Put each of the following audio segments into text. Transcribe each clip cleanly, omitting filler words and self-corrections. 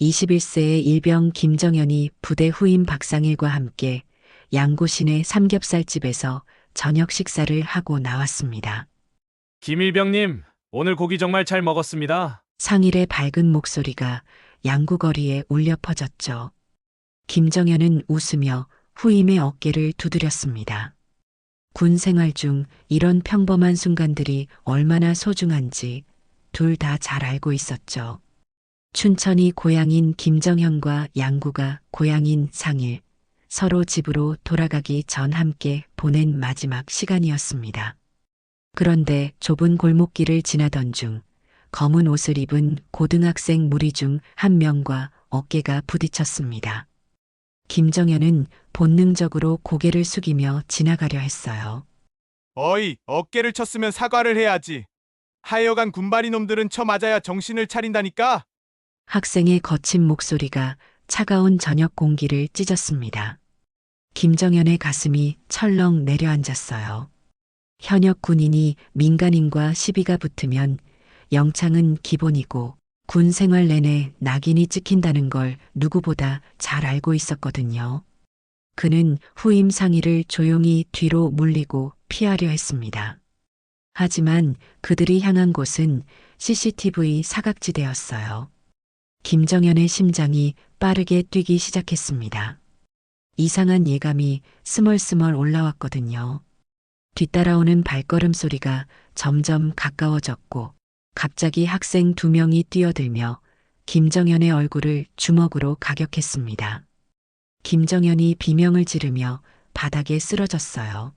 21세의 일병 김정현이 부대 후임 박상일과 함께 양구시내 삼겹살집에서 저녁 식사를 하고 나왔습니다. 김일병님, 오늘 고기 정말 잘 먹었습니다. 상일의 밝은 목소리가 양구거리에 울려 퍼졌죠. 김정현은 웃으며 후임의 어깨를 두드렸습니다. 군 생활 중 이런 평범한 순간들이 얼마나 소중한지 둘 다 잘 알고 있었죠. 춘천이 고향인 김정현과 양구가 고향인 상일, 서로 집으로 돌아가기 전 함께 보낸 마지막 시간이었습니다. 그런데 좁은 골목길을 지나던 중 검은 옷을 입은 고등학생 무리 중 한 명과 어깨가 부딪혔습니다. 김정현은 본능적으로 고개를 숙이며 지나가려 했어요. 어이, 어깨를 쳤으면 사과를 해야지. 하여간 군바리 놈들은 쳐맞아야 정신을 차린다니까? 학생의 거친 목소리가 차가운 저녁 공기를 찢었습니다. 김정현의 가슴이 철렁 내려앉았어요. 현역 군인이 민간인과 시비가 붙으면 영창은 기본이고 군 생활 내내 낙인이 찍힌다는 걸 누구보다 잘 알고 있었거든요. 그는 후임 상의를 조용히 뒤로 물리고 피하려 했습니다. 하지만 그들이 향한 곳은 CCTV 사각지대였어요. 김정현의 심장이 빠르게 뛰기 시작했습니다. 이상한 예감이 스멀스멀 올라왔거든요. 뒤따라오는 발걸음 소리가 점점 가까워졌고 갑자기 학생 2명이 뛰어들며 김정현의 얼굴을 주먹으로 가격했습니다. 김정현이 비명을 지르며 바닥에 쓰러졌어요.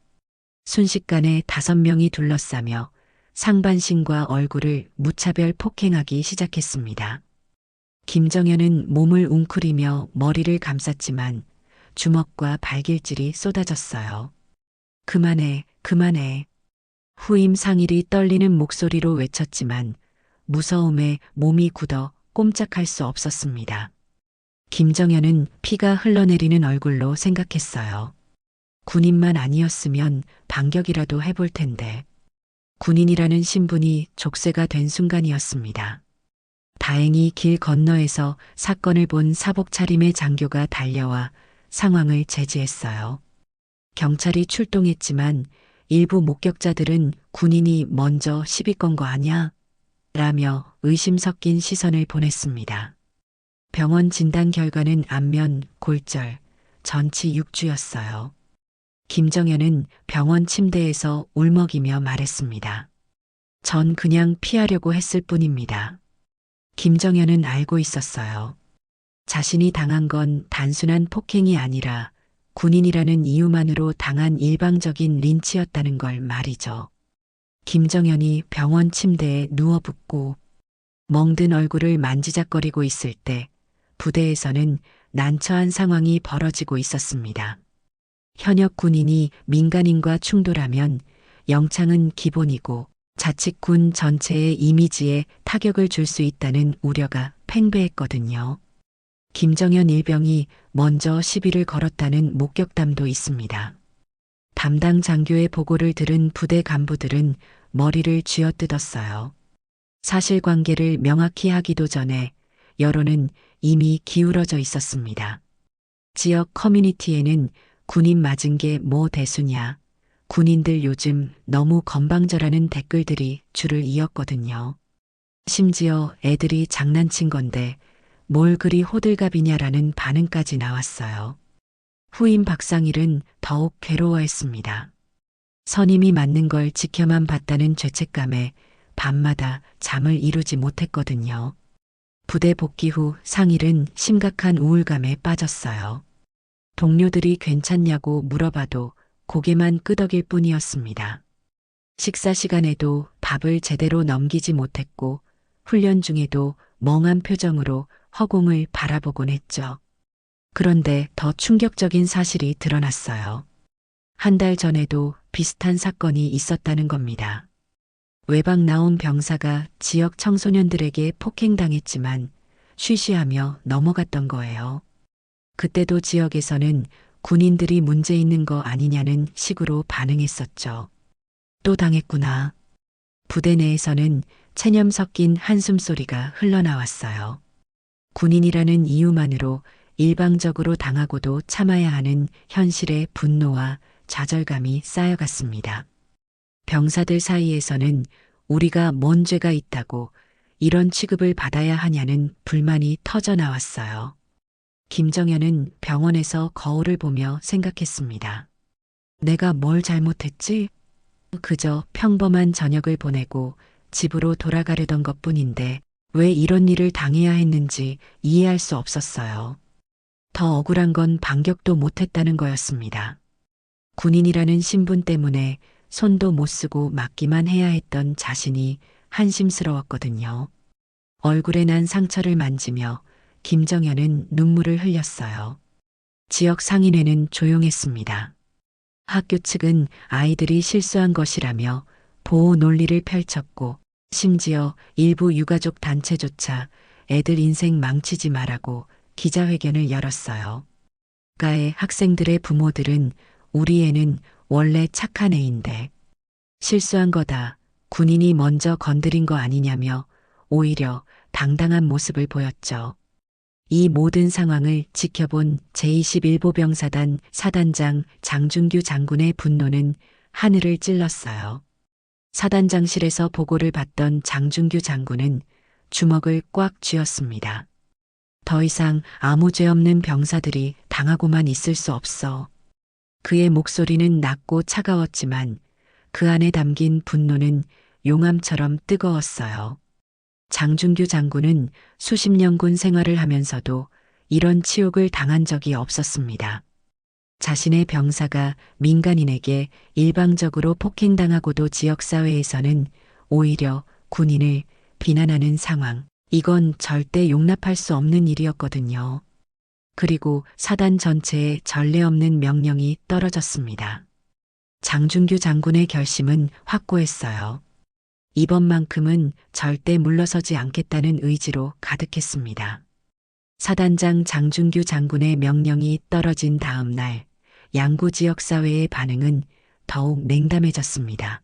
순식간에 5명이 둘러싸며 상반신과 얼굴을 무차별 폭행하기 시작했습니다. 김정현은 몸을 웅크리며 머리를 감쌌지만 주먹과 발길질이 쏟아졌어요. 그만해, 그만해. 후임 상일이 떨리는 목소리로 외쳤지만 무서움에 몸이 굳어 꼼짝할 수 없었습니다. 김정현은 피가 흘러내리는 얼굴로 생각했어요. 군인만 아니었으면 반격이라도 해볼 텐데. 군인이라는 신분이 족쇄가 된 순간이었습니다. 다행히 길 건너에서 사건을 본 사복 차림의 장교가 달려와 상황을 제지했어요. 경찰이 출동했지만 일부 목격자들은 군인이 먼저 시비 건 거 아냐? 라며 의심 섞인 시선을 보냈습니다. 병원 진단 결과는 안면, 골절, 전치 6주였어요. 김정현은 병원 침대에서 울먹이며 말했습니다. 전 그냥 피하려고 했을 뿐입니다. 김정현은 알고 있었어요. 자신이 당한 건 단순한 폭행이 아니라 군인이라는 이유만으로 당한 일방적인 린치였다는 걸 말이죠. 김정현이 병원 침대에 누워붙고 멍든 얼굴을 만지작거리고 있을 때 부대에서는 난처한 상황이 벌어지고 있었습니다. 현역 군인이 민간인과 충돌하면 영창은 기본이고 자칫 군 전체의 이미지에 타격을 줄 수 있다는 우려가 팽배했거든요. 김정현 일병이 먼저 시비를 걸었다는 목격담도 있습니다. 담당 장교의 보고를 들은 부대 간부들은 머리를 쥐어뜯었어요. 사실관계를 명확히 하기도 전에 여론은 이미 기울어져 있었습니다. 지역 커뮤니티에는 군인 맞은 게 뭐 대수냐, 군인들 요즘 너무 건방져라는 댓글들이 줄을 이었거든요. 심지어 애들이 장난친 건데 뭘 그리 호들갑이냐라는 반응까지 나왔어요. 후임 박상일은 더욱 괴로워했습니다. 선임이 맞는 걸 지켜만 봤다는 죄책감에 밤마다 잠을 이루지 못했거든요. 부대 복귀 후 상일은 심각한 우울감에 빠졌어요. 동료들이 괜찮냐고 물어봐도 고개만 끄덕일 뿐이었습니다. 식사 시간에도 밥을 제대로 넘기지 못했고 훈련 중에도 멍한 표정으로 허공을 바라보곤 했죠. 그런데 더 충격적인 사실이 드러났어요. 한 달 전에도 비슷한 사건이 있었다는 겁니다. 외박 나온 병사가 지역 청소년들에게 폭행당했지만 쉬쉬하며 넘어갔던 거예요. 그때도 지역에서는 군인들이 문제 있는 거 아니냐는 식으로 반응했었죠. 또 당했구나. 부대 내에서는 체념 섞인 한숨소리가 흘러나왔어요. 군인이라는 이유만으로 일방적으로 당하고도 참아야 하는 현실의 분노와 좌절감이 쌓여갔습니다. 병사들 사이에서는 우리가 뭔 죄가 있다고 이런 취급을 받아야 하냐는 불만이 터져 나왔어요. 김정현은 병원에서 거울을 보며 생각했습니다. 내가 뭘 잘못했지? 그저 평범한 저녁을 보내고 집으로 돌아가려던 것뿐인데 왜 이런 일을 당해야 했는지 이해할 수 없었어요. 더 억울한 건 반격도 못했다는 거였습니다. 군인이라는 신분 때문에 손도 못 쓰고 맞기만 해야 했던 자신이 한심스러웠거든요. 얼굴에 난 상처를 만지며 김정현은 눈물을 흘렸어요. 지역 상인회는 조용했습니다. 학교 측은 아이들이 실수한 것이라며 보호 논리를 펼쳤고 심지어 일부 유가족 단체조차 애들 인생 망치지 말라고 기자회견을 열었어요. 가의 학생들의 부모들은 우리 애는 원래 착한 애인데 실수한 거다. 군인이 먼저 건드린 거 아니냐며 오히려 당당한 모습을 보였죠. 이 모든 상황을 지켜본 제21보병사단 사단장 장준규 장군의 분노는 하늘을 찔렀어요. 사단장실에서 보고를 받던 장준규 장군은 주먹을 꽉 쥐었습니다. 더 이상 아무 죄 없는 병사들이 당하고만 있을 수 없어. 그의 목소리는 낮고 차가웠지만 그 안에 담긴 분노는 용암처럼 뜨거웠어요. 장준규 장군은 수십 년 군 생활을 하면서도 이런 치욕을 당한 적이 없었습니다. 자신의 병사가 민간인에게 일방적으로 폭행당하고도 지역사회에서는 오히려 군인을 비난하는 상황. 이건 절대 용납할 수 없는 일이었거든요. 그리고 사단 전체에 전례 없는 명령이 떨어졌습니다. 장준규 장군의 결심은 확고했어요. 이번만큼은 절대 물러서지 않겠다는 의지로 가득했습니다. 사단장 장준규 장군의 명령이 떨어진 다음 날 양구 지역 사회의 반응은 더욱 냉담해졌습니다.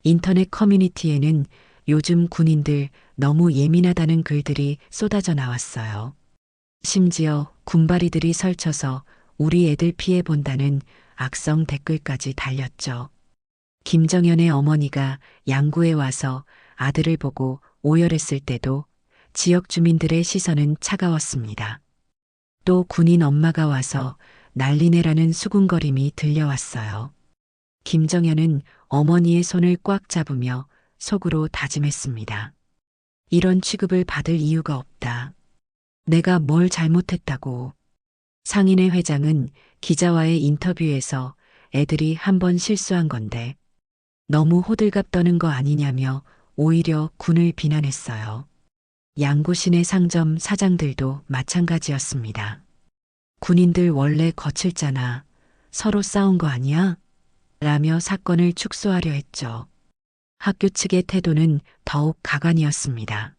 인터넷 커뮤니티에는 요즘 군인들 너무 예민하다는 글들이 쏟아져 나왔어요. 심지어 군바리들이 설쳐서 우리 애들 피해 본다는 악성 댓글까지 달렸죠. 김정현의 어머니가 양구에 와서 아들을 보고 오열했을 때도 지역 주민들의 시선은 차가웠습니다. 또 군인 엄마가 와서 난리내라는 수군거림이 들려왔어요. 김정현은 어머니의 손을 꽉 잡으며 속으로 다짐했습니다. 이런 취급을 받을 이유가 없다. 내가 뭘 잘못했다고. 상인회 회장은 기자와의 인터뷰에서 애들이 한 번 실수한 건데 너무 호들갑 떠는 거 아니냐며 오히려 군을 비난했어요. 양구 시내 상점 사장들도 마찬가지였습니다. 군인들 원래 거칠잖아. 서로 싸운 거 아니야? 라며 사건을 축소하려 했죠. 학교 측의 태도는 더욱 가관이었습니다.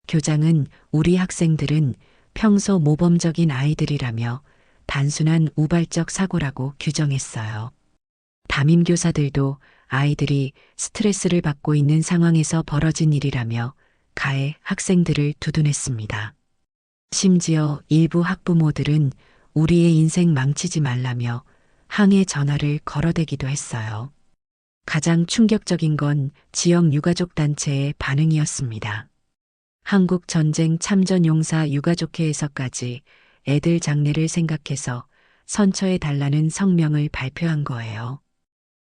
교장은 우리 학생들은 평소 모범적인 아이들이라며 단순한 우발적 사고라고 규정했어요. 담임교사들도 아이들이 스트레스를 받고 있는 상황에서 벌어진 일이라며 가해 학생들을 두둔했습니다. 심지어 일부 학부모들은 우리의 인생 망치지 말라며 항해 전화를 걸어대기도 했어요. 가장 충격적인 건 지역 유가족 단체의 반응이었습니다. 한국전쟁 참전용사 유가족회에서까지 애들 장례를 생각해서 선처해 달라는 성명을 발표한 거예요.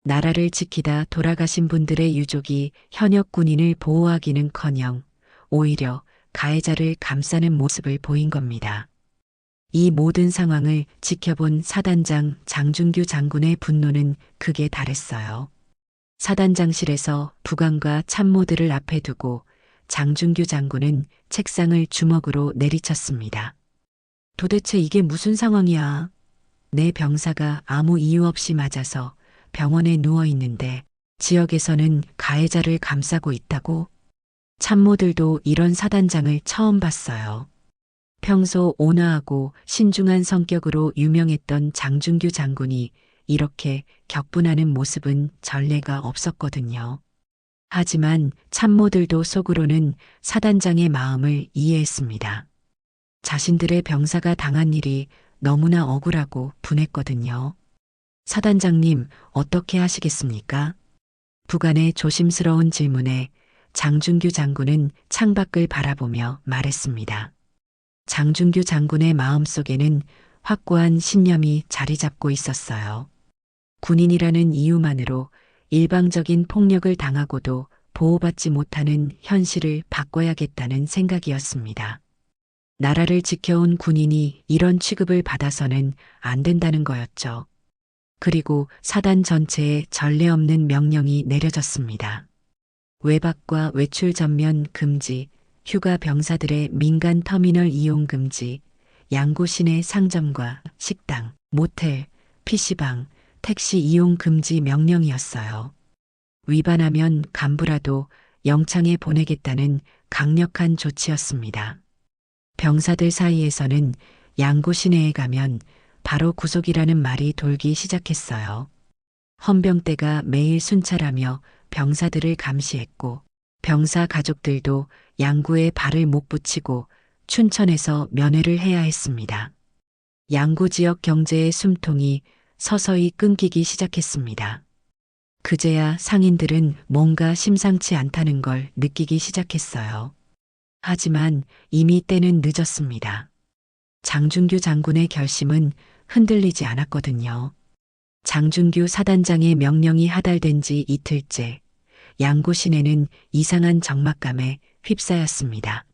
나라를 지키다 돌아가신 분들의 유족이 현역 군인을 보호하기는커녕 오히려 가해자를 감싸는 모습을 보인 겁니다. 이 모든 상황을 지켜본 사단장 장준규 장군의 분노는 극에 달했어요. 사단장실에서 부관과 참모들을 앞에 두고 장준규 장군은 책상을 주먹으로 내리쳤습니다. 도대체 이게 무슨 상황이야? 내 병사가 아무 이유 없이 맞아서 병원에 누워 있는데 지역에서는 가해자를 감싸고 있다고? 참모들도 이런 사단장을 처음 봤어요. 평소 온화하고 신중한 성격으로 유명했던 장준규 장군이 이렇게 격분하는 모습은 전례가 없었거든요. 하지만 참모들도 속으로는 사단장의 마음을 이해했습니다. 자신들의 병사가 당한 일이 너무나 억울하고 분했거든요. 사단장님, 어떻게 하시겠습니까? 부관의 조심스러운 질문에 장준규 장군은 창밖을 바라보며 말했습니다. 장준규 장군의 마음속에는 확고한 신념이 자리 잡고 있었어요. 군인이라는 이유만으로 일방적인 폭력을 당하고도 보호받지 못하는 현실을 바꿔야겠다는 생각이었습니다. 나라를 지켜온 군인이 이런 취급을 받아서는 안 된다는 거였죠. 그리고 사단 전체에 전례 없는 명령이 내려졌습니다. 외박과 외출 전면 금지, 휴가 병사들의 민간 터미널 이용 금지, 양구 시내 상점과 식당, 모텔, PC방, 택시 이용 금지 명령이었어요. 위반하면 간부라도 영창에 보내겠다는 강력한 조치였습니다. 병사들 사이에서는 양구 시내에 가면 바로 구속이라는 말이 돌기 시작했어요. 헌병대가 매일 순찰하며 병사들을 감시했고 병사 가족들도 양구에 발을 못 붙이고 춘천에서 면회를 해야 했습니다. 양구 지역 경제의 숨통이 서서히 끊기기 시작했습니다. 그제야 상인들은 뭔가 심상치 않다는 걸 느끼기 시작했어요. 하지만 이미 때는 늦었습니다. 장준규 장군의 결심은 흔들리지 않았거든요. 장준규 사단장의 명령이 하달된 지 이틀째, 양구 시내는 이상한 적막감에 휩싸였습니다.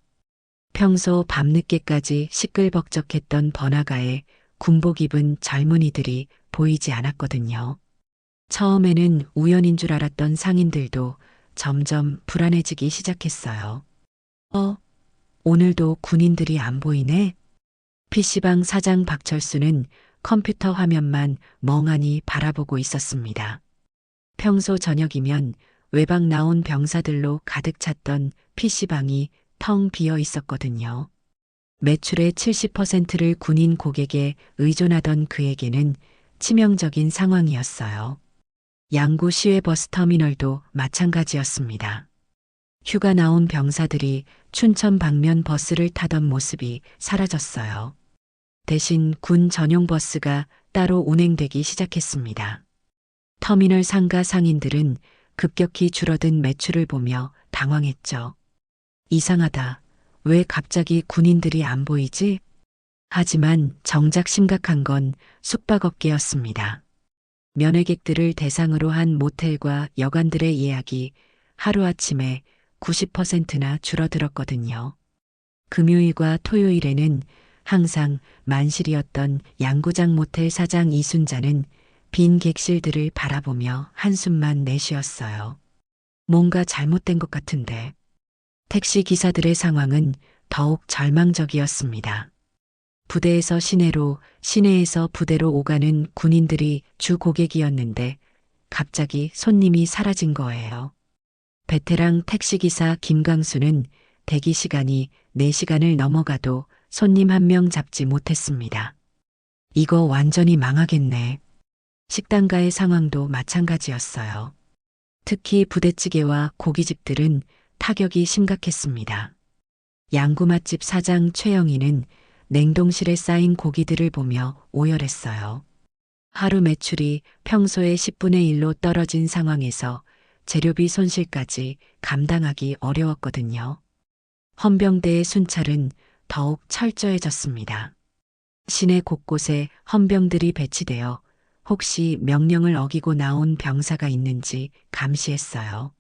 평소 밤늦게까지 시끌벅적했던 번화가에 군복 입은 젊은이들이 보이지 않았거든요. 처음에는 우연인 줄 알았던 상인들도 점점 불안해지기 시작했어요. 오늘도 군인들이 안 보이네? PC방 사장 박철수는 컴퓨터 화면만 멍하니 바라보고 있었습니다. 평소 저녁이면 외박 나온 병사들로 가득 찼던 PC방이 텅 비어 있었거든요. 매출의 70%를 군인 고객에 의존하던 그에게는 치명적인 상황이었어요. 양구 시외버스 터미널도 마찬가지였습니다. 휴가 나온 병사들이 춘천 방면 버스를 타던 모습이 사라졌어요. 대신 군 전용 버스가 따로 운행되기 시작했습니다. 터미널 상가 상인들은 급격히 줄어든 매출을 보며 당황했죠. 이상하다. 왜 갑자기 군인들이 안 보이지? 하지만 정작 심각한 건 숙박업계였습니다. 면회객들을 대상으로 한 모텔과 여관들의 예약이 하루아침에 90%나 줄어들었거든요. 금요일과 토요일에는 항상 만실이었던 양구장 모텔 사장 이순자는 빈 객실들을 바라보며 한숨만 내쉬었어요. 뭔가 잘못된 것 같은데. 택시 기사들의 상황은 더욱 절망적이었습니다. 부대에서 시내로, 시내에서 부대로 오가는 군인들이 주 고객이었는데 갑자기 손님이 사라진 거예요. 베테랑 택시기사 김강수는 대기 시간이 4시간을 넘어가도 손님 한 명 잡지 못했습니다. 이거 완전히 망하겠네. 식당가의 상황도 마찬가지였어요. 특히 부대찌개와 고깃집들은 타격이 심각했습니다. 양구 맛집 사장 최영희는 냉동실에 쌓인 고기들을 보며 오열했어요. 하루 매출이 평소의 10분의 1로 떨어진 상황에서 재료비 손실까지 감당하기 어려웠거든요. 헌병대의 순찰은 더욱 철저해졌습니다. 시내 곳곳에 헌병들이 배치되어 혹시 명령을 어기고 나온 병사가 있는지 감시했어요.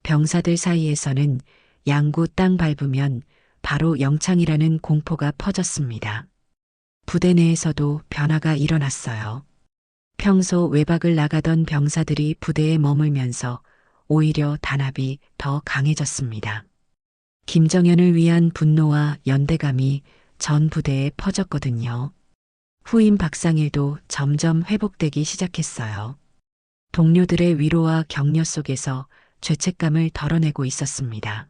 병사들 사이에서는 양구 땅 밟으면 바로 영창이라는 공포가 퍼졌습니다. 부대 내에서도 변화가 일어났어요. 평소 외박을 나가던 병사들이 부대에 머물면서 오히려 단합이 더 강해졌습니다. 김정연을 위한 분노와 연대감이 전 부대에 퍼졌거든요. 후임 박상일도 점점 회복되기 시작했어요. 동료들의 위로와 격려 속에서 죄책감을 덜어내고 있었습니다.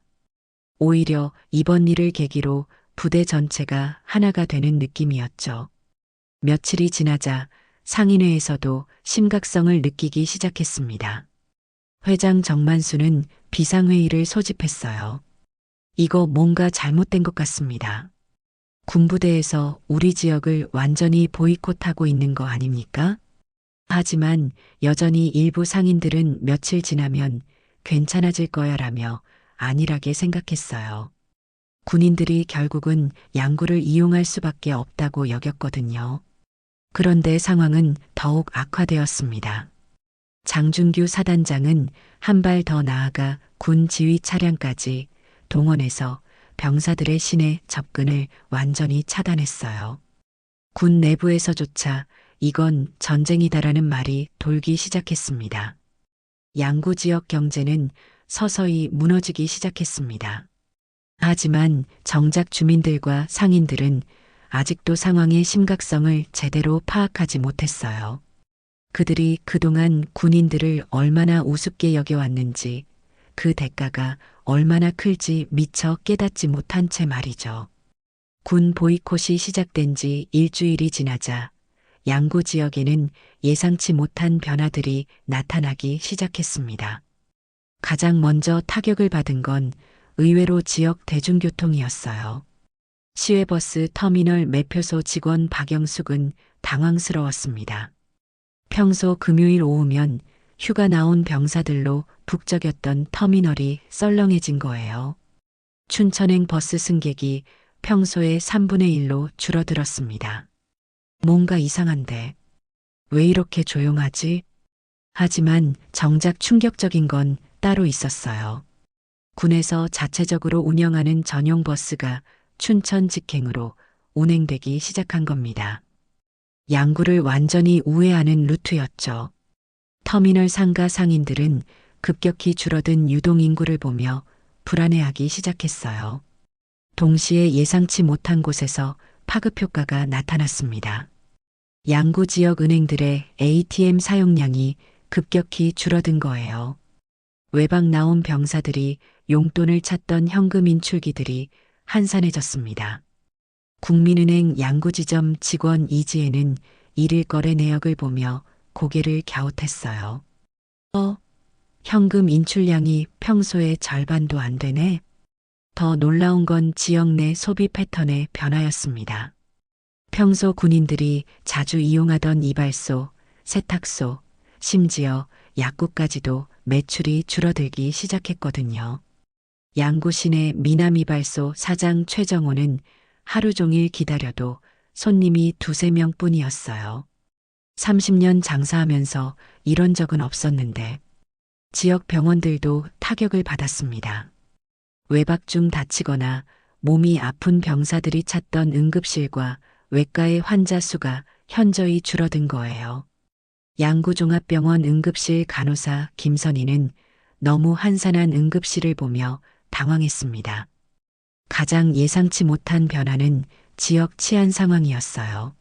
오히려 이번 일을 계기로 부대 전체가 하나가 되는 느낌이었죠. 며칠이 지나자 상인회에서도 심각성을 느끼기 시작했습니다. 회장 정만수는 비상회의를 소집했어요. 이거 뭔가 잘못된 것 같습니다. 군부대에서 우리 지역을 완전히 보이콧하고 있는 거 아닙니까? 하지만 여전히 일부 상인들은 며칠 지나면 괜찮아질 거야라며 안일하게 생각했어요. 군인들이 결국은 양구를 이용할 수밖에 없다고 여겼거든요. 그런데 상황은 더욱 악화되었습니다. 장준규 사단장은 한 발 더 나아가 군 지휘 차량까지 동원해서 병사들의 시내 접근을 완전히 차단했어요. 군 내부에서조차 이건 전쟁이다라는 말이 돌기 시작했습니다. 양구 지역 경제는 서서히 무너지기 시작했습니다. 하지만 정작 주민들과 상인들은 아직도 상황의 심각성을 제대로 파악하지 못했어요. 그들이 그동안 군인들을 얼마나 우습게 여겨왔는지, 그 대가가 얼마나 클지 미처 깨닫지 못한 채 말이죠. 군 보이콧이 시작된 지 일주일이 지나자 양구 지역에는 예상치 못한 변화들이 나타나기 시작했습니다. 가장 먼저 타격을 받은 건 의외로 지역 대중교통이었어요. 시외버스 터미널 매표소 직원 박영숙은 당황스러웠습니다. 평소 금요일 오후면 휴가 나온 병사들로 북적였던 터미널이 썰렁해진 거예요. 춘천행 버스 승객이 평소의 3분의 1로 줄어들었습니다. 뭔가 이상한데 왜 이렇게 조용하지? 하지만 정작 충격적인 건 따로 있었어요. 군에서 자체적으로 운영하는 전용 버스가 춘천 직행으로 운행되기 시작한 겁니다. 양구를 완전히 우회하는 루트였죠. 터미널 상가 상인들은 급격히 줄어든 유동 인구를 보며 불안해하기 시작했어요. 동시에 예상치 못한 곳에서 파급 효과가 나타났습니다. 양구 지역 은행들의 ATM 사용량이 급격히 줄어든 거예요. 외박 나온 병사들이 용돈을 찾던 현금 인출기들이 한산해졌습니다. 국민은행 양구지점 직원 이지혜는 일일 거래 내역을 보며 고개를 갸웃했어요. 현금 인출량이 평소의 절반도 안 되네. 더 놀라운 건 지역 내 소비 패턴의 변화였습니다. 평소 군인들이 자주 이용하던 이발소, 세탁소, 심지어 약국까지도 매출이 줄어들기 시작했거든요. 양구 시내 미남이발소 사장 최정호는 하루 종일 기다려도 손님이 2~3명 뿐이었어요. 30년 장사하면서 이런 적은 없었는데 지역 병원들도 타격을 받았습니다. 외박 중 다치거나 몸이 아픈 병사들이 찾던 응급실과 외과의 환자 수가 현저히 줄어든 거예요. 양구종합병원 응급실 간호사 김선희는 너무 한산한 응급실을 보며 당황했습니다. 가장 예상치 못한 변화는 지역 치안 상황이었어요.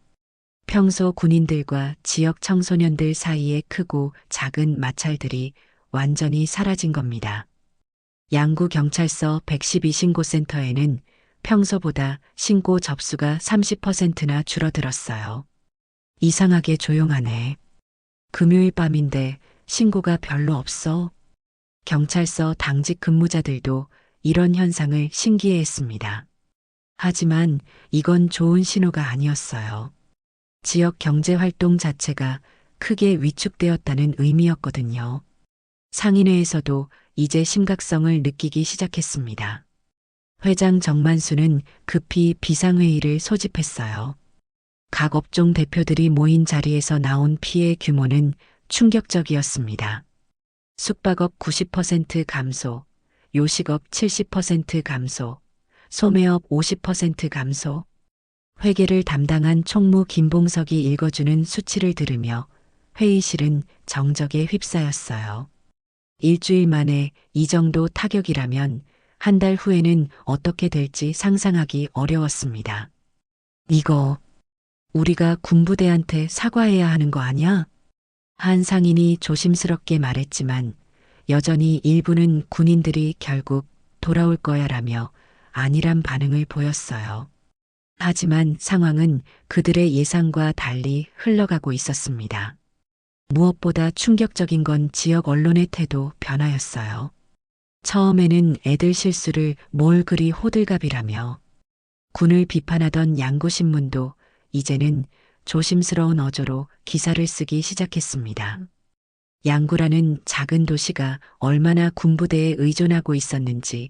평소 군인들과 지역 청소년들 사이의 크고 작은 마찰들이 완전히 사라진 겁니다. 양구 경찰서 112 신고센터에는 평소보다 신고 접수가 30%나 줄어들었어요. 이상하게 조용하네. 금요일 밤인데 신고가 별로 없어. 경찰서 당직 근무자들도 이런 현상을 신기해했습니다. 하지만 이건 좋은 신호가 아니었어요. 지역 경제 활동 자체가 크게 위축되었다는 의미였거든요. 상인회에서도 이제 심각성을 느끼기 시작했습니다. 회장 정만수는 급히 비상회의를 소집했어요. 각 업종 대표들이 모인 자리에서 나온 피해 규모는 충격적이었습니다. 숙박업 90% 감소, 요식업 70% 감소, 소매업 50% 감소. 회계를 담당한 총무 김봉석이 읽어주는 수치를 들으며 회의실은 정적에 휩싸였어요. 일주일 만에 이 정도 타격이라면 한 달 후에는 어떻게 될지 상상하기 어려웠습니다. 이거 우리가 군부대한테 사과해야 하는 거 아니야? 한 상인이 조심스럽게 말했지만 여전히 일부는 군인들이 결국 돌아올 거야라며 안일한 반응을 보였어요. 하지만 상황은 그들의 예상과 달리 흘러가고 있었습니다. 무엇보다 충격적인 건 지역 언론의 태도 변화였어요. 처음에는 애들 실수를 뭘 그리 호들갑이라며 군을 비판하던 양구신문도 이제는 조심스러운 어조로 기사를 쓰기 시작했습니다. 양구라는 작은 도시가 얼마나 군부대에 의존하고 있었는지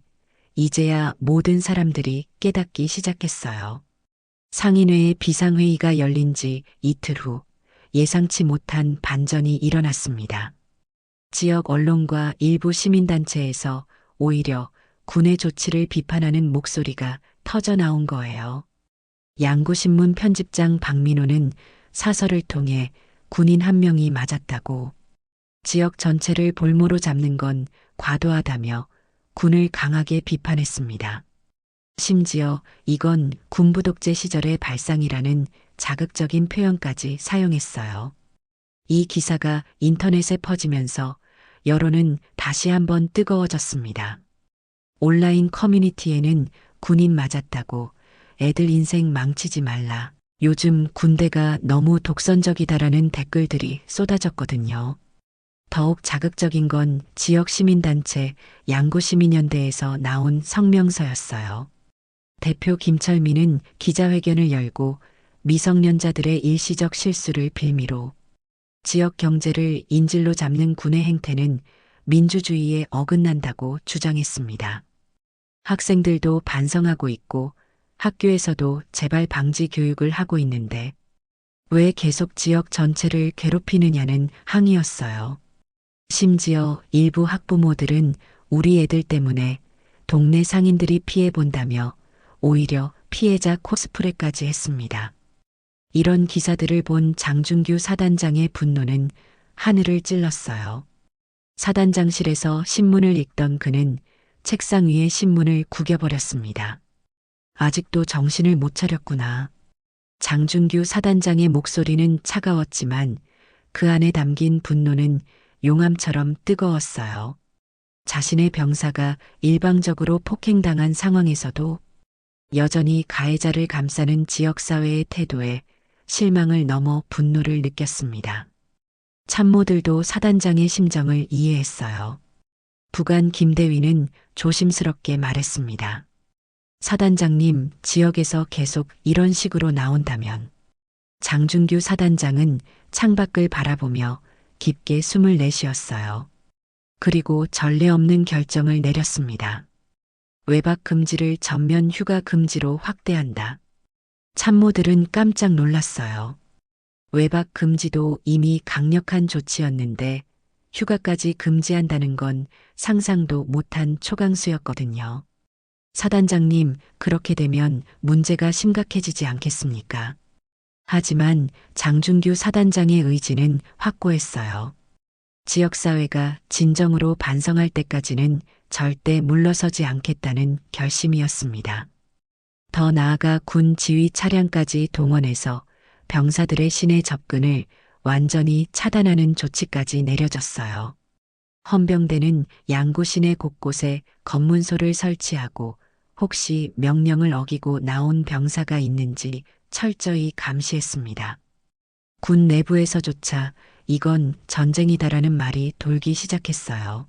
이제야 모든 사람들이 깨닫기 시작했어요. 상인회의 비상회의가 열린 지 이틀 후 예상치 못한 반전이 일어났습니다. 지역 언론과 일부 시민단체에서 오히려 군의 조치를 비판하는 목소리가 터져 나온 거예요. 양구신문 편집장 박민호는 사설을 통해 군인 한 명이 맞았다고, 지역 전체를 볼모로 잡는 건 과도하다며 군을 강하게 비판했습니다. 심지어 이건 군부 독재 시절의 발상이라는 자극적인 표현까지 사용했어요. 이 기사가 인터넷에 퍼지면서 여론은 다시 한번 뜨거워졌습니다. 온라인 커뮤니티에는 군인 맞았다고, 애들 인생 망치지 말라, 요즘 군대가 너무 독선적이다라는 댓글들이 쏟아졌거든요. 더욱 자극적인 건 지역 시민단체 양구시민연대에서 나온 성명서였어요. 대표 김철민은 기자회견을 열고 미성년자들의 일시적 실수를 빌미로 지역 경제를 인질로 잡는 군의 행태는 민주주의에 어긋난다고 주장했습니다. 학생들도 반성하고 있고 학교에서도 재발 방지 교육을 하고 있는데 왜 계속 지역 전체를 괴롭히느냐는 항의였어요. 심지어 일부 학부모들은 우리 애들 때문에 동네 상인들이 피해본다며 오히려 피해자 코스프레까지 했습니다. 이런 기사들을 본 장준규 사단장의 분노는 하늘을 찔렀어요. 사단장실에서 신문을 읽던 그는 책상 위에 신문을 구겨버렸습니다. 아직도 정신을 못 차렸구나. 장준규 사단장의 목소리는 차가웠지만 그 안에 담긴 분노는 용암처럼 뜨거웠어요. 자신의 병사가 일방적으로 폭행당한 상황에서도 여전히 가해자를 감싸는 지역사회의 태도에 실망을 넘어 분노를 느꼈습니다. 참모들도 사단장의 심정을 이해했어요. 부관 김대위는 조심스럽게 말했습니다. 사단장님, 지역에서 계속 이런 식으로 나온다면. 장준규 사단장은 창밖을 바라보며 깊게 숨을 내쉬었어요. 그리고 전례 없는 결정을 내렸습니다. 외박 금지를 전면 휴가 금지로 확대한다. 참모들은 깜짝 놀랐어요. 외박 금지도 이미 강력한 조치였는데 휴가까지 금지한다는 건 상상도 못한 초강수였거든요. 사단장님, 그렇게 되면 문제가 심각해지지 않겠습니까? 하지만 장준규 사단장의 의지는 확고했어요. 지역사회가 진정으로 반성할 때까지는 절대 물러서지 않겠다는 결심이었습니다. 더 나아가 군 지휘 차량까지 동원해서 병사들의 시내 접근을 완전히 차단하는 조치까지 내려졌어요. 헌병대는 양구 시내 곳곳에 검문소를 설치하고 혹시 명령을 어기고 나온 병사가 있는지 철저히 감시했습니다. 군 내부에서조차 이건 전쟁이다라는 말이 돌기 시작했어요.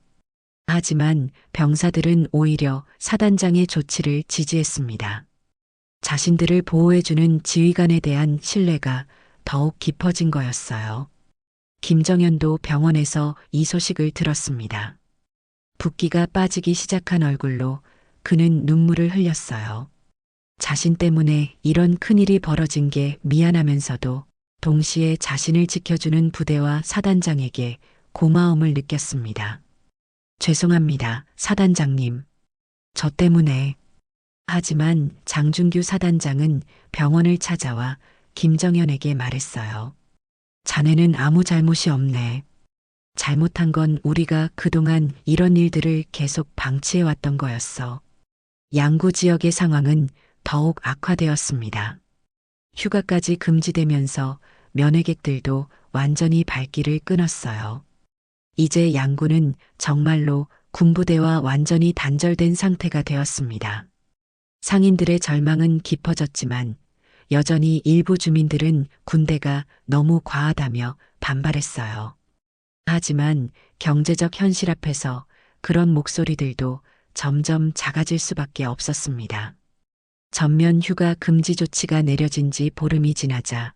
하지만 병사들은 오히려 사단장의 조치를 지지했습니다. 자신들을 보호해주는 지휘관에 대한 신뢰가 더욱 깊어진 거였어요. 김정현도 병원에서 이 소식을 들었습니다. 붓기가 빠지기 시작한 얼굴로 그는 눈물을 흘렸어요. 자신 때문에 이런 큰일이 벌어진 게 미안하면서도 동시에 자신을 지켜주는 부대와 사단장에게 고마움을 느꼈습니다. 죄송합니다, 사단장님. 저 때문에. 하지만 장준규 사단장은 병원을 찾아와 김정현에게 말했어요. 자네는 아무 잘못이 없네. 잘못한 건 우리가 그동안 이런 일들을 계속 방치해왔던 거였어. 양구 지역의 상황은 더욱 악화되었습니다. 휴가까지 금지되면서 면회객들도 완전히 발길을 끊었어요. 이제 양구는 정말로 군부대와 완전히 단절된 상태가 되었습니다. 상인들의 절망은 깊어졌지만 여전히 일부 주민들은 군대가 너무 과하다며 반발했어요. 하지만 경제적 현실 앞에서 그런 목소리들도 점점 작아질 수밖에 없었습니다. 전면 휴가 금지 조치가 내려진 지 보름이 지나자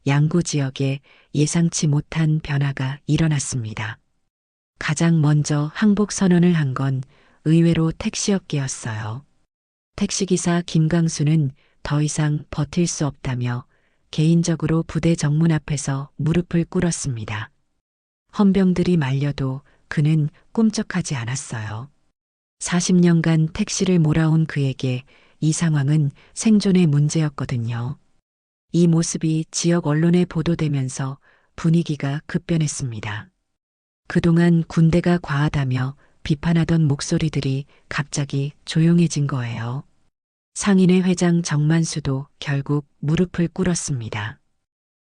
양구 지역에 예상치 못한 변화가 일어났습니다. 가장 먼저 항복 선언을 한 건 의외로 택시업계였어요. 택시기사 김강수는 더 이상 버틸 수 없다며 개인적으로 부대 정문 앞에서 무릎을 꿇었습니다. 헌병들이 말려도 그는 꿈쩍하지 않았어요. 40년간 택시를 몰아온 그에게 이 상황은 생존의 문제였거든요. 이 모습이 지역 언론에 보도되면서 분위기가 급변했습니다. 그동안 군대가 과하다며 비판하던 목소리들이 갑자기 조용해진 거예요. 상인회 회장 정만수도 결국 무릎을 꿇었습니다.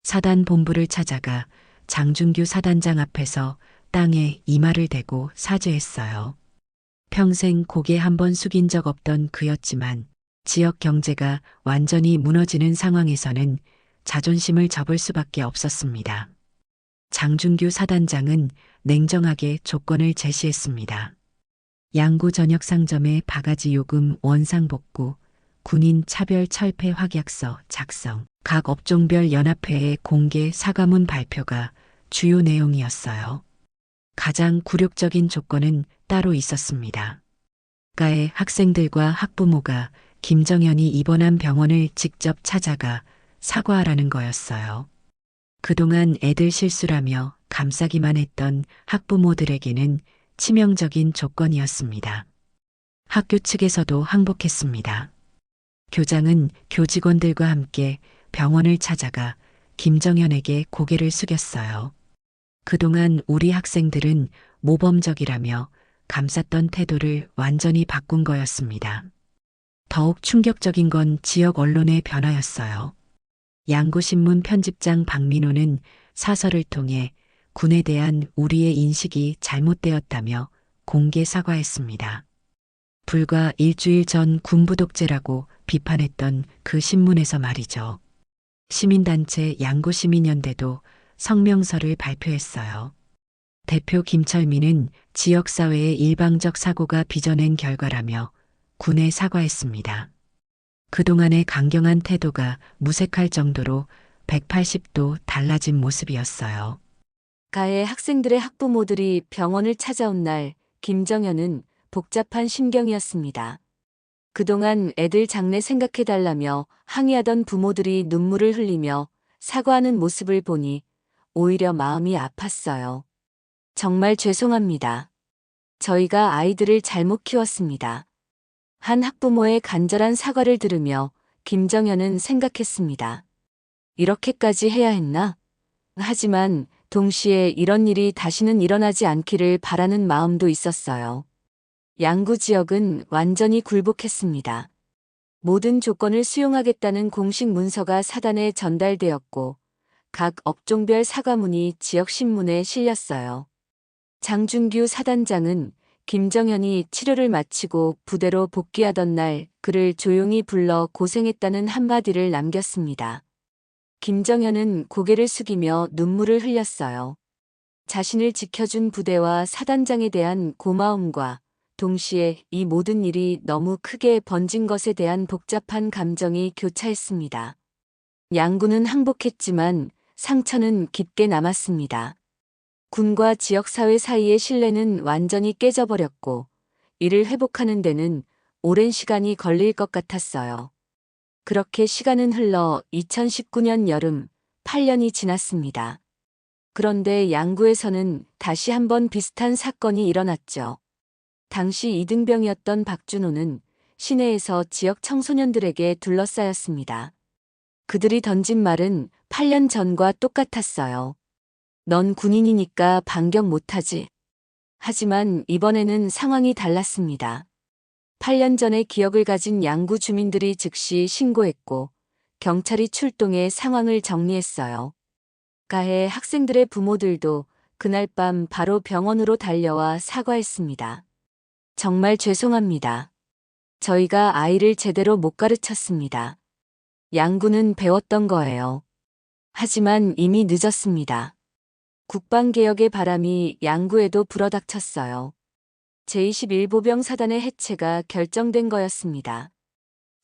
사단 본부를 찾아가 장준규 사단장 앞에서 땅에 이마를 대고 사죄했어요. 평생 고개 한 번 숙인 적 없던 그였지만 지역 경제가 완전히 무너지는 상황에서는 자존심을 접을 수밖에 없었습니다. 장준규 사단장은 냉정하게 조건을 제시했습니다. 양구 전역 상점의 바가지 요금 원상 복구, 군인 차별 철폐 확약서 작성, 각 업종별 연합회의 공개 사과문 발표가 주요 내용이었어요. 가장 굴욕적인 조건은 따로 있었습니다. 가의 학생들과 학부모가 김정현이 입원한 병원을 직접 찾아가 사과하라는 거였어요. 그동안 애들 실수라며 감싸기만 했던 학부모들에게는 치명적인 조건이었습니다. 학교 측에서도 항복했습니다. 교장은 교직원들과 함께 병원을 찾아가 김정현에게 고개를 숙였어요. 그동안 우리 학생들은 모범적이라며 감쌌던 태도를 완전히 바꾼 거였습니다. 더욱 충격적인 건 지역 언론의 변화였어요. 양구신문 편집장 박민호는 사설을 통해 군에 대한 우리의 인식이 잘못되었다며 공개 사과했습니다. 불과 일주일 전 군부 독재라고 비판했던 그 신문에서 말이죠. 시민단체 양구시민연대도 성명서를 발표했어요. 대표 김철민은 지역사회의 일방적 사고가 빚어낸 결과라며 군에 사과했습니다. 그동안의 강경한 태도가 무색할 정도로 180도 달라진 모습이었어요. 가해 학생들의 학부모들이 병원을 찾아온 날 김정현은 복잡한 심경이었습니다. 그동안 애들 장래 생각해달라며 항의하던 부모들이 눈물을 흘리며 사과하는 모습을 보니 오히려 마음이 아팠어요. 정말 죄송합니다. 저희가 아이들을 잘못 키웠습니다. 한 학부모의 간절한 사과를 들으며 김정현은 생각했습니다. 이렇게까지 해야 했나? 하지만 동시에 이런 일이 다시는 일어나지 않기를 바라는 마음도 있었어요. 양구 지역은 완전히 굴복했습니다. 모든 조건을 수용하겠다는 공식 문서가 사단에 전달되었고 각 업종별 사과문이 지역 신문에 실렸어요. 장준규 사단장은 김정현이 치료를 마치고 부대로 복귀하던 날 그를 조용히 불러 고생했다는 한마디를 남겼습니다. 김정현은 고개를 숙이며 눈물을 흘렸어요. 자신을 지켜준 부대와 사단장에 대한 고마움과 동시에 이 모든 일이 너무 크게 번진 것에 대한 복잡한 감정이 교차했습니다. 양구는 항복했지만 상처는 깊게 남았습니다. 군과 지역사회 사이의 신뢰는 완전히 깨져버렸고 이를 회복하는 데는 오랜 시간이 걸릴 것 같았어요. 그렇게 시간은 흘러 2019년 여름 8년이 지났습니다. 그런데 양구에서는 다시 한번 비슷한 사건이 일어났죠. 당시 이등병이었던 박준호는 시내에서 지역 청소년들에게 둘러싸였습니다. 그들이 던진 말은 8년 전과 똑같았어요. 넌 군인이니까 반격 못하지. 하지만 이번에는 상황이 달랐습니다. 8년 전의 기억을 가진 양구 주민들이 즉시 신고했고 경찰이 출동해 상황을 정리했어요. 가해 학생들의 부모들도 그날 밤 바로 병원으로 달려와 사과했습니다. 정말 죄송합니다. 저희가 아이를 제대로 못 가르쳤습니다. 양구는 배웠던 거예요. 하지만 이미 늦었습니다. 국방개혁의 바람이 양구에도 불어닥쳤어요. 제21보병 사단의 해체가 결정된 거였습니다.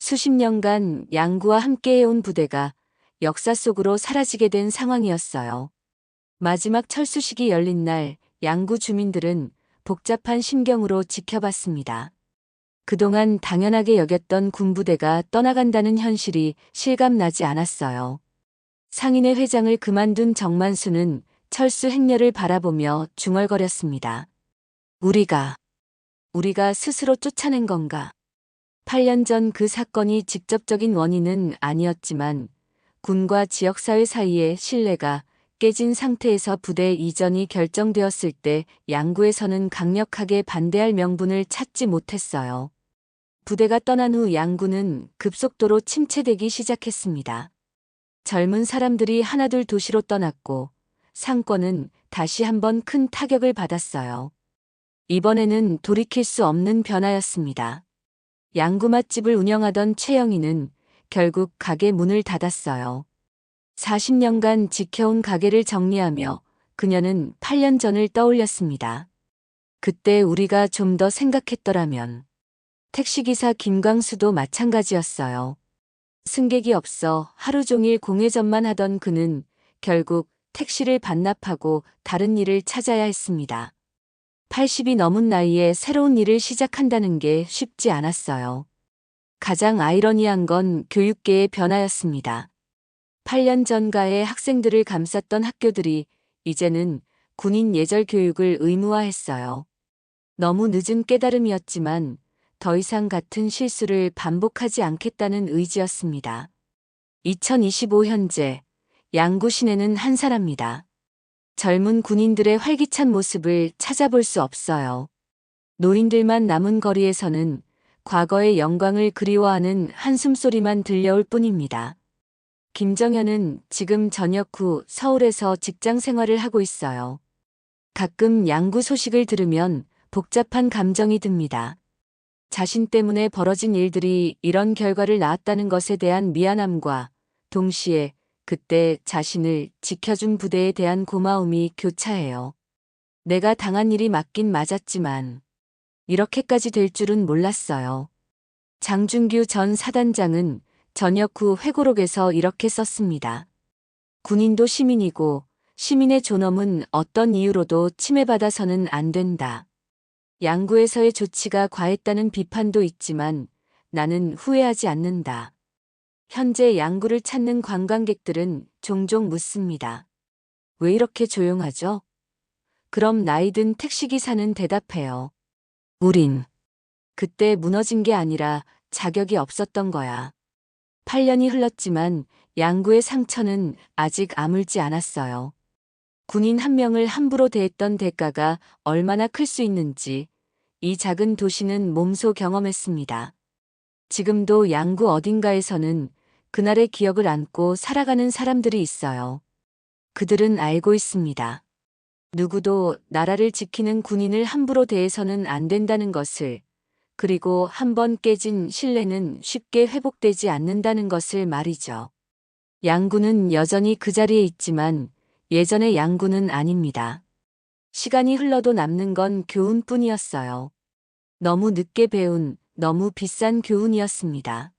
수십 년간 양구와 함께해온 부대가 역사 속으로 사라지게 된 상황이었어요. 마지막 철수식이 열린 날 양구 주민들은 복잡한 심경으로 지켜봤습니다. 그동안 당연하게 여겼던 군부대가 떠나간다는 현실이 실감나지 않았어요. 상인회 회장을 그만둔 정만수는 철수 행렬을 바라보며 중얼거렸습니다. 우리가 스스로 쫓아낸 건가? 8년 전 그 사건이 직접적인 원인은 아니었지만 군과 지역사회 사이의 신뢰가 깨진 상태에서 부대 이전이 결정되었을 때 양구에서는 강력하게 반대할 명분을 찾지 못했어요. 부대가 떠난 후 양구는 급속도로 침체되기 시작했습니다. 젊은 사람들이 하나둘 도시로 떠났고 상권은 다시 한번 큰 타격을 받았어요. 이번에는 돌이킬 수 없는 변화였습니다. 양구 맛집을 운영하던 최영희는 결국 가게 문을 닫았어요. 40년간 지켜온 가게를 정리하며 그녀는 8년 전을 떠올렸습니다. 그때 우리가 좀 더 생각했더라면. 택시기사 김광수도 마찬가지였어요. 승객이 없어 하루 종일 공회전만 하던 그는 결국 택시를 반납하고 다른 일을 찾아야 했습니다. 80이 넘은 나이에 새로운 일을 시작한다는 게 쉽지 않았어요. 가장 아이러니한 건 교육계의 변화였습니다. 8년 전가의 학생들을 감쌌던 학교들이 이제는 군인 예절 교육을 의무화했어요. 너무 늦은 깨달음이었지만 더 이상 같은 실수를 반복하지 않겠다는 의지였습니다. 2025 현재 양구 시내는 한산합니다. 젊은 군인들의 활기찬 모습을 찾아볼 수 없어요. 노인들만 남은 거리에서는 과거의 영광을 그리워하는 한숨소리만 들려올 뿐입니다. 김정현은 지금 저녁 후 서울에서 직장 생활을 하고 있어요. 가끔 양구 소식을 들으면 복잡한 감정이 듭니다. 자신 때문에 벌어진 일들이 이런 결과를 낳았다는 것에 대한 미안함과 동시에 그때 자신을 지켜준 부대에 대한 고마움이 교차해요. 내가 당한 일이 맞긴 맞았지만 이렇게까지 될 줄은 몰랐어요. 장준규 전 사단장은 전역 후 회고록에서 이렇게 썼습니다. 군인도 시민이고 시민의 존엄은 어떤 이유로도 침해받아서는 안 된다. 양구에서의 조치가 과했다는 비판도 있지만 나는 후회하지 않는다. 현재 양구를 찾는 관광객들은 종종 묻습니다. 왜 이렇게 조용하죠? 그럼 나이든 택시기사는 대답해요. 우린 그때 무너진 게 아니라 자격이 없었던 거야. 8년이 흘렀지만 양구의 상처는 아직 아물지 않았어요. 군인 한 명을 함부로 대했던 대가가 얼마나 클 수 있는지 이 작은 도시는 몸소 경험했습니다. 지금도 양구 어딘가에서는 그날의 기억을 안고 살아가는 사람들이 있어요. 그들은 알고 있습니다. 누구도 나라를 지키는 군인을 함부로 대해서는 안 된다는 것을, 그리고 한번 깨진 신뢰는 쉽게 회복되지 않는다는 것을 말이죠. 양구는 여전히 그 자리에 있지만 예전의 양구는 아닙니다. 시간이 흘러도 남는 건 교훈뿐이었어요. 너무 늦게 배운, 너무 비싼 교훈이었습니다.